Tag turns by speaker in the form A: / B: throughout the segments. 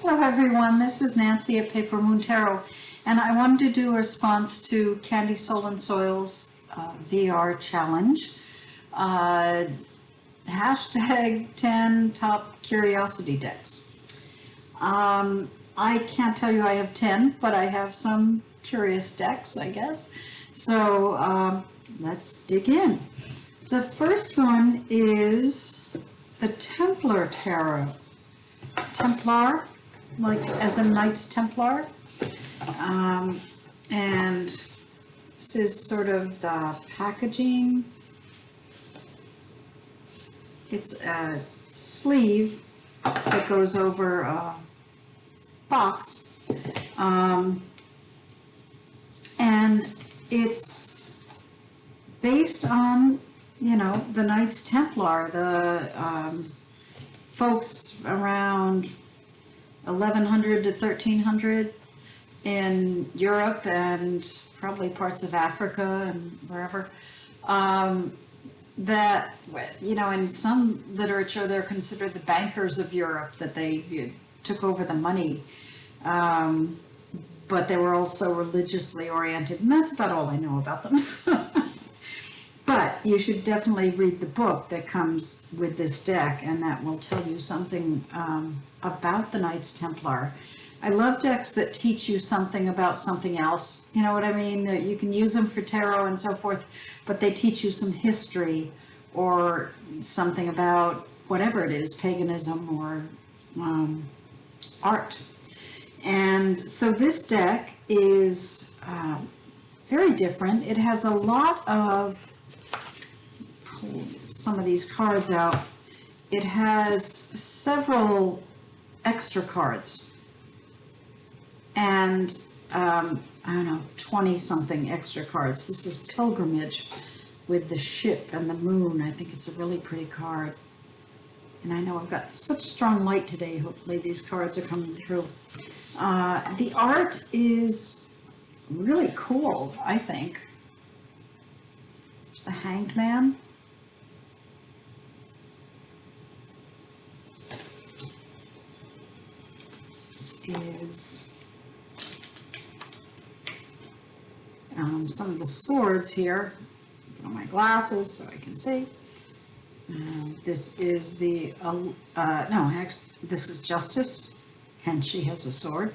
A: Hello everyone, this is Nancy at Paper Moon Tarot, and I wanted to do a response to Candy Soul and Soil's VR challenge. Hashtag 10 top curiosity decks. I can't tell you I have 10, but I have some curious decks, I guess. So let's dig in. The first one is the Templar Tarot. Templar, like as in Knights Templar. And this is sort of the packaging. It's a sleeve that goes over a box. And it's based on, you know, the Knights Templar, the folks around 1100 to 1300 in Europe and probably parts of Africa and wherever, that, you know, in some literature they're considered the bankers of Europe, that they took over the money, but they were also religiously oriented, and that's about all I know about them. But you should definitely read the book that comes with this deck, and that will tell you something about the Knights Templar. I love decks that teach you something about something else. You know what I mean? That you can use them for tarot and so forth, but they teach you some history or something about whatever it is, paganism or art. And so this deck is very different. It has a lot of, pull some of these cards out, it has several extra cards, and I don't know, 20-something extra cards. This is Pilgrimage with the ship and the moon. I think it's a really pretty card. And I know I've got such strong light today. Hopefully these cards are coming through. The art is really cool, I think. There's the Hanged Man. This is some of the swords here. Put on my glasses so I can see. This is the, no, actually, this is Justice, and she has a sword.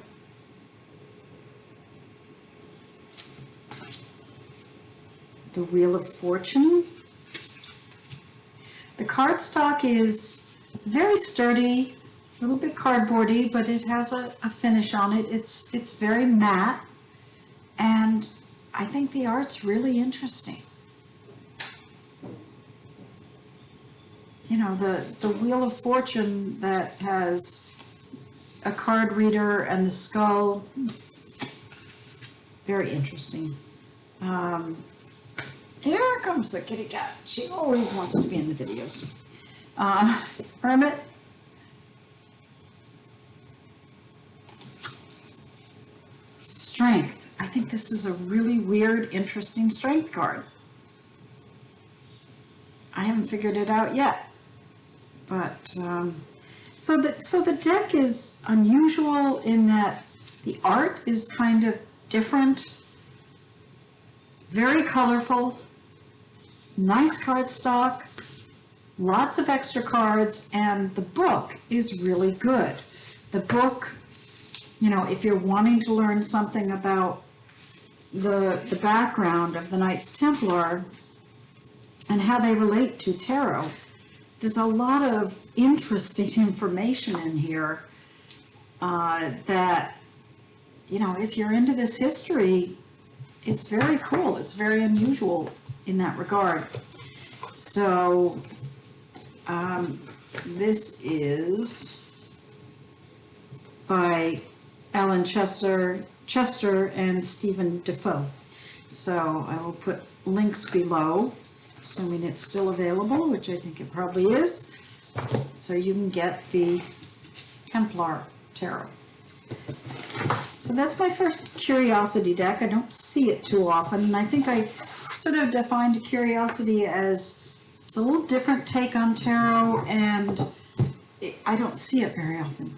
A: The Wheel of Fortune. The cardstock is very sturdy, a little bit cardboardy, but it has a finish on it. It's very matte, and I think the art's really interesting. You know, the Wheel of Fortune that has a card reader and the skull, very interesting. Here comes the kitty cat. She always wants to be in the videos. Hermit. Strength. I think this is a really weird, interesting strength card. I haven't figured it out yet. But, so the deck is unusual in that the art is kind of different, very colorful, nice cardstock, lots of extra cards, and the book is really good. The book, you know, if you're wanting to learn something about the background of the Knights Templar and how they relate to tarot, there's a lot of interesting information in here that, you know, if you're into this history, it's very cool. It's very unusual in that regard. So this is by Alan Chester and Stephen Defoe. So I will put links below, assuming it's still available, which I think it probably is, so you can get the Templar Tarot. So that's my first curiosity deck. I don't see it too often, and I think I sort of defined curiosity as it's a little different take on tarot, and I don't see it very often.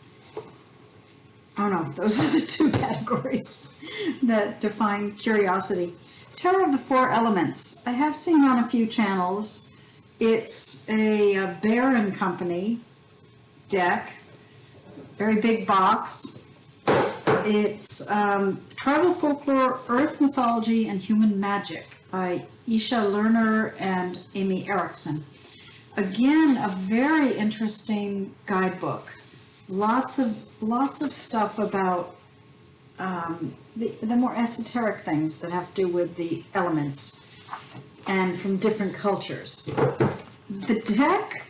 A: Oh no, those are the two categories that define curiosity. Tarot of the Four Elements. I have seen on a few channels. It's a Bear and Company deck, very big box. It's Tribal Folklore, Earth Mythology, and Human Magic by Isha Lerner and Amy Erickson. Again, a very interesting guidebook. Lots of stuff about the more esoteric things that have to do with the elements and from different cultures. The deck,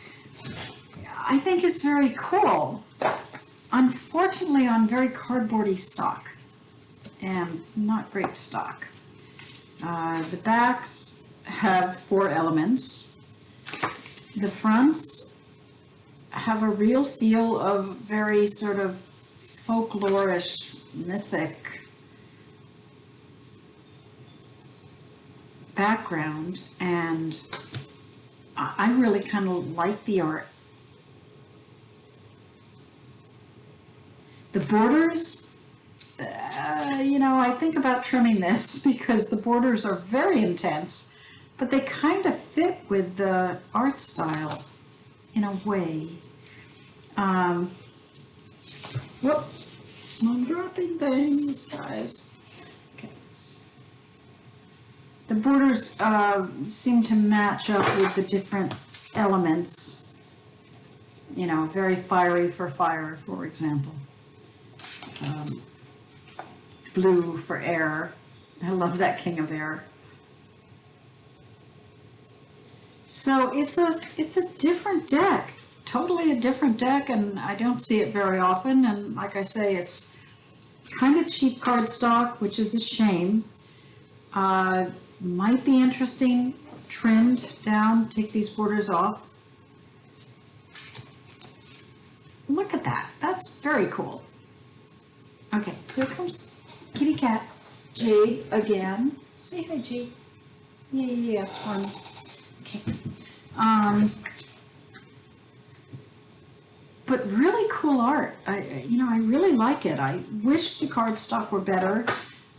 A: I think, is very cool. Unfortunately, on very cardboardy stock and not great stock. The backs have 4 elements. The fronts have a real feel of very sort of folklorish, mythic background, and I really kind of like the art. The borders, you know, I think about trimming this because the borders are very intense, but they kind of fit with the art style in a way. Whoop, I'm dropping things, guys. Okay. The borders seem to match up with the different elements. You know, very fiery for fire, for example. Blue for air. I love that King of Air. So it's a different deck, totally a different deck, and I don't see it very often. And like I say, it's kind of cheap cardstock, which is a shame. Might be interesting, trimmed down, take these borders off. Look at that, that's very cool. Okay, here comes kitty cat, Jade again. Say hi, Jade. Yes, one. Okay. But really cool art. You know, I really like it. I wish the cardstock were better.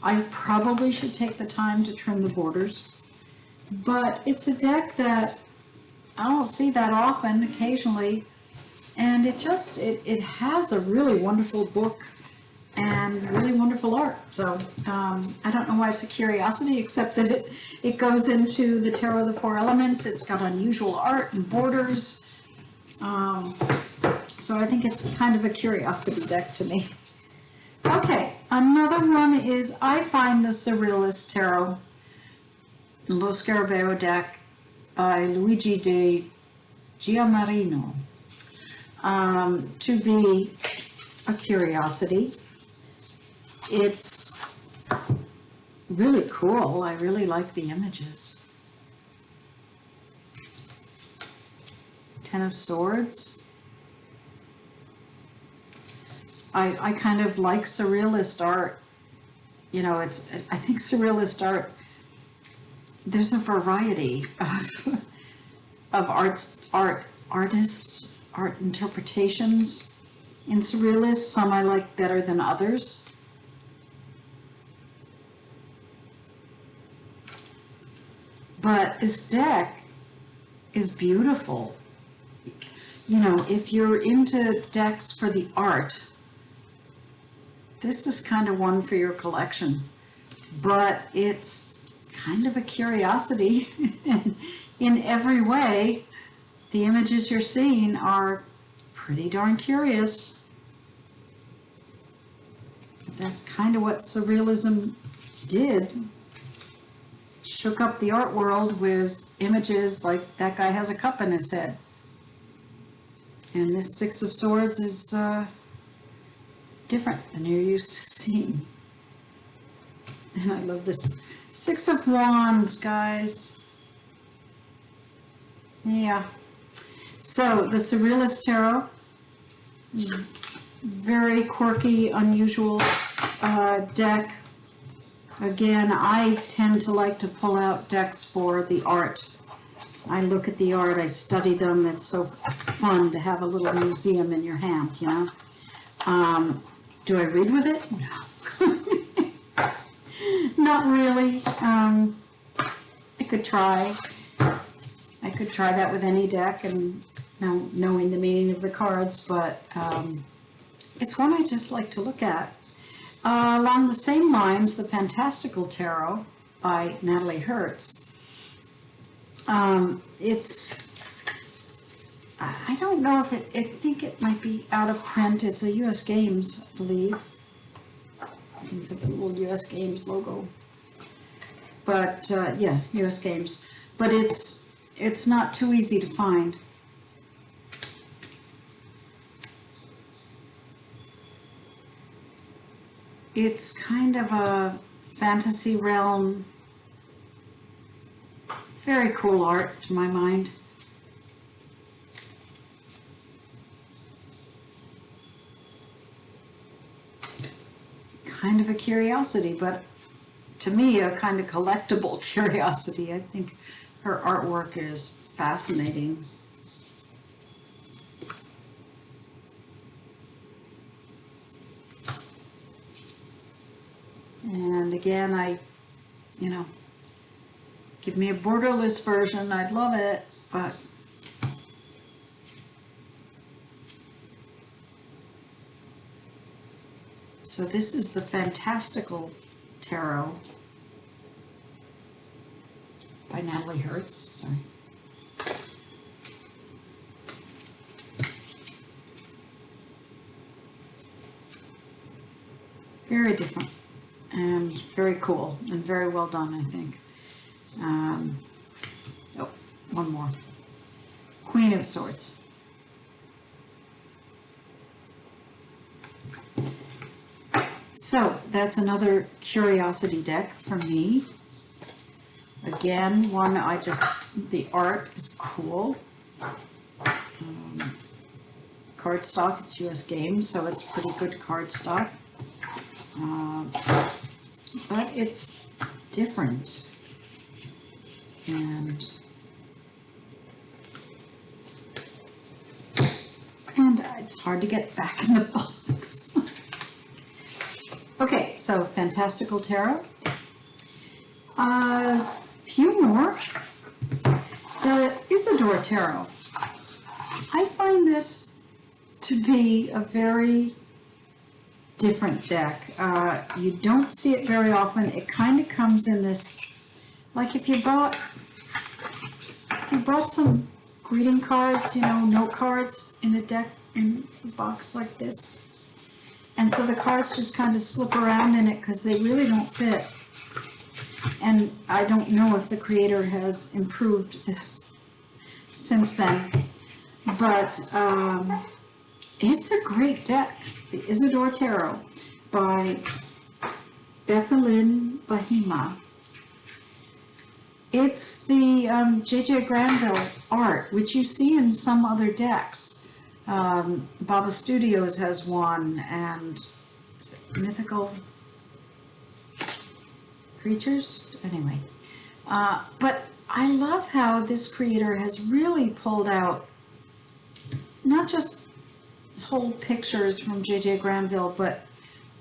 A: I probably should take the time to trim the borders. But it's a deck that I don't see that often, occasionally. And it has a really wonderful book and really wonderful art. So I don't know why it's a curiosity, except that it goes into the Tarot of the Four Elements. It's got unusual art and borders. So I think it's kind of a curiosity deck to me. Okay, another one is, I find the Surrealist Tarot Lo Scarabeo deck by Luigi de Giamarino to be a curiosity. It's really cool. I really like the images. Ten of Swords. I kind of like Surrealist art. You know, I think Surrealist art, there's a variety of artists, art interpretations in Surrealist. Some I like better than others. But this deck is beautiful. You know, if you're into decks for the art, this is kind of one for your collection. But it's kind of a curiosity in every way. The images you're seeing are pretty darn curious. That's kind of what Surrealism did. Shook up the art world with images like that guy has a cup in his head. And this Six of Swords is different than you're used to seeing. And I love this Six of Wands, guys. Yeah. So the Surrealist Tarot, very quirky, unusual deck. Again, I tend to like to pull out decks for the art. I look at the art, I study them. It's so fun to have a little museum in your hand, you know. Do I read with it? No. Not really. I could try. I could try that with any deck and knowing the meaning of the cards, but it's one I just like to look at. Along the same lines, the Fantastical Tarot by Natalie Hertz. I don't know if I think it might be out of print. It's a US Games, I believe. Looking for the little US Games logo. But yeah, US Games. But it's not too easy to find. It's kind of a fantasy realm. Very cool art to my mind. Kind of a curiosity, but to me a kind of collectible curiosity. I think her artwork is fascinating. And again, give me a borderless version, I'd love it, but so this is the Fantastical Tarot by Natalie Hertz, sorry. Very different and very cool and very well done, I think. Oh, one more. Queen of Swords. So that's another curiosity deck for me. Again, one the art is cool. Cardstock, it's US Games, so it's pretty good cardstock. But it's different. And it's hard to get back in the box. Okay, so Fantastical Tarot. Few more. The Isadora Tarot. I find this to be a very different deck. You don't see it very often. It kind of comes in this, like if you brought some greeting cards, note cards in a deck, in a box like this. And so the cards just kind of slip around in it because they really don't fit. And I don't know if the creator has improved this since then. But it's a great deck. The Isadora Tarot by Bethelyn Bahima. It's the J.J. Granville art, which you see in some other decks. Baba Studios has one, and is it Mythical Creatures? Anyway. But I love how this creator has really pulled out not just whole pictures from J.J. Granville, but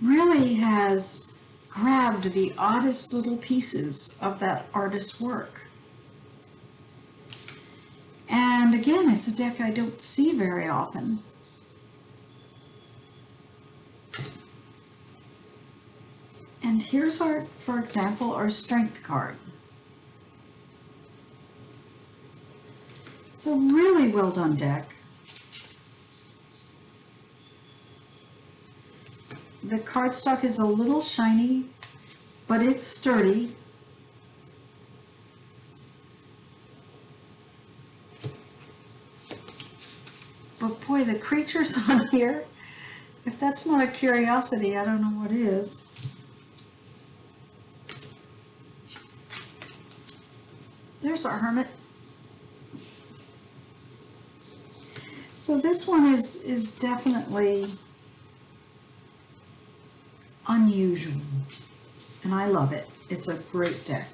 A: really has grabbed the oddest little pieces of that artist's work. And again, it's a deck I don't see very often. And here's for example, our strength card. It's a really well done deck. The cardstock is a little shiny, but it's sturdy. But boy, the creatures on here, if that's not a curiosity, I don't know what is. There's our hermit. So this one is definitely unusual, and I love it. It's a great deck.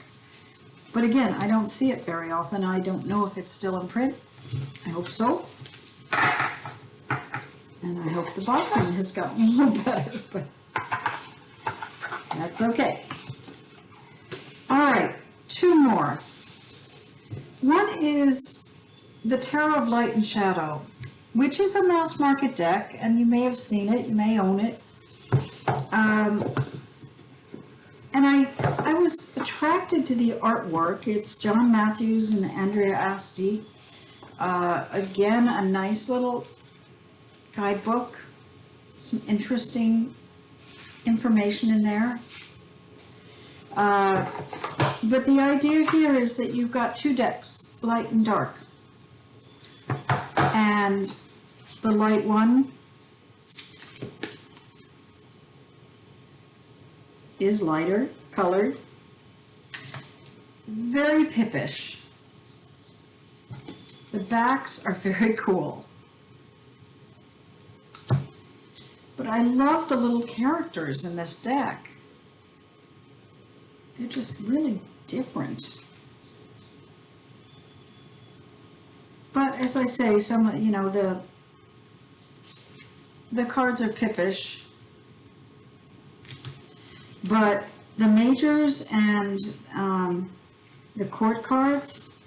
A: But again, I don't see it very often. I don't know if it's still in print. I hope so. And I hope the boxing has gotten a little better, but that's okay. All right, two more. One is the Tarot of Light and Shadow, which is a mass market deck, and you may have seen it, you may own it. And I was attracted to the artwork. It's John Matthews and Andrea Asti. Again, a nice little guidebook, some interesting information in there. But the idea here is that you've got two decks, light and dark. And the light one is lighter colored, very pippish. The backs are very cool. But I love the little characters in this deck. They're just really different. But as I say, some, you know, the cards are pippish. But the majors and the court cards,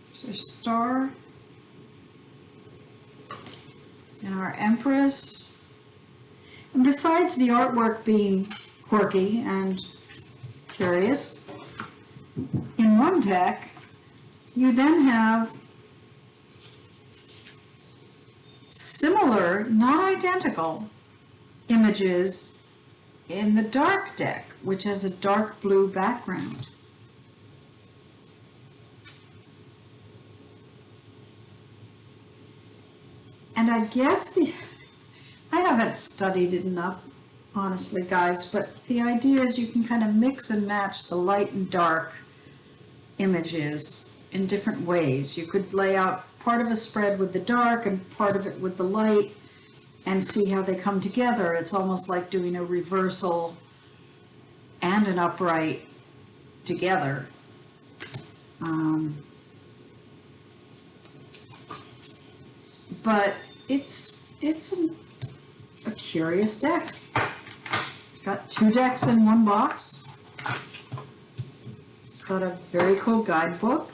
A: there's a star, and our Empress. And besides the artwork being quirky and curious, in one deck, you then have similar, not identical, images in the dark deck, which has a dark blue background. And I guess I haven't studied it enough, honestly, guys, but the idea is you can kind of mix and match the light and dark images in different ways. You could lay out part of a spread with the dark and part of it with the light and see how they come together. It's almost like doing a reversal and an upright together. But it's a curious deck. It's got two decks in one box. It's got a very cool guidebook.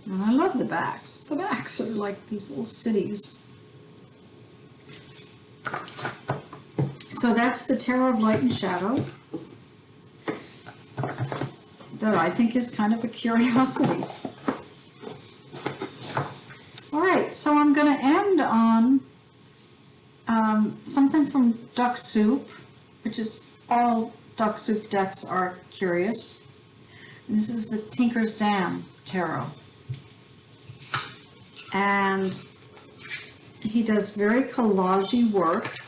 A: And I love the backs. The backs are like these little cities. So that's the Tarot of Light and Shadow, that I think is kind of a curiosity. All right, so I'm going to end on something from Duck Soup, which is all Duck Soup decks are curious. And this is the Tinker's Dam Tarot. And he does very collage-y work.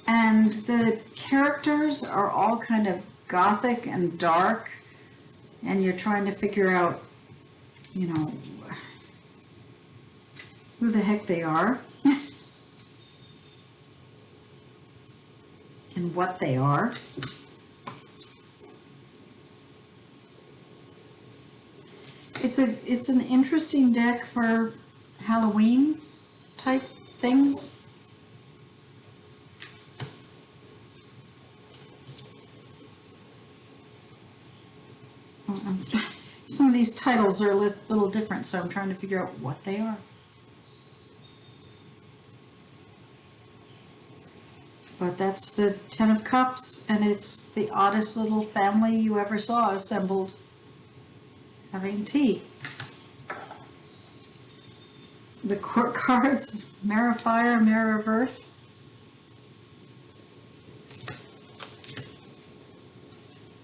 A: And the characters are all kind of gothic and dark, and you're trying to figure out, you know, who the heck they are and what they are. It's an interesting deck for Halloween type things. Some of these titles are a little different, so I'm trying to figure out what they are. But that's the Ten of Cups, and it's the oddest little family you ever saw assembled having tea. The court cards, Mirror of Fire, Mirror of Earth.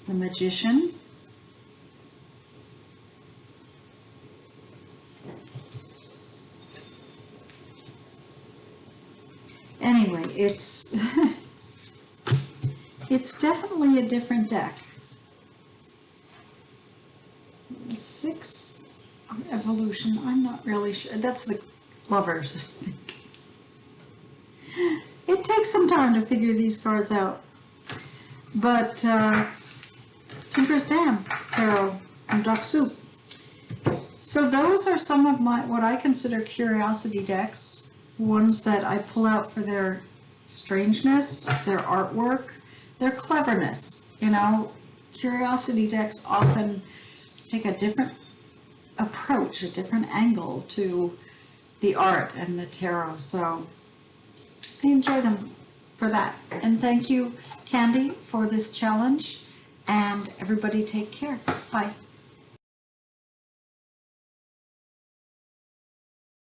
A: The Magician. Anyway, it's it's definitely a different deck. 6 Evolution, I'm not really sure. That's the Lovers, I think. It takes some time to figure these cards out. But Tinker's Dam Tarot and Duck Soup. So those are some of my, what I consider curiosity decks, ones that I pull out for their strangeness, their artwork, their cleverness. You know, curiosity decks often take a different approach, a different angle to the art and the tarot. So I enjoy them for that. And thank you, Candy, for this challenge. And everybody take care. Bye.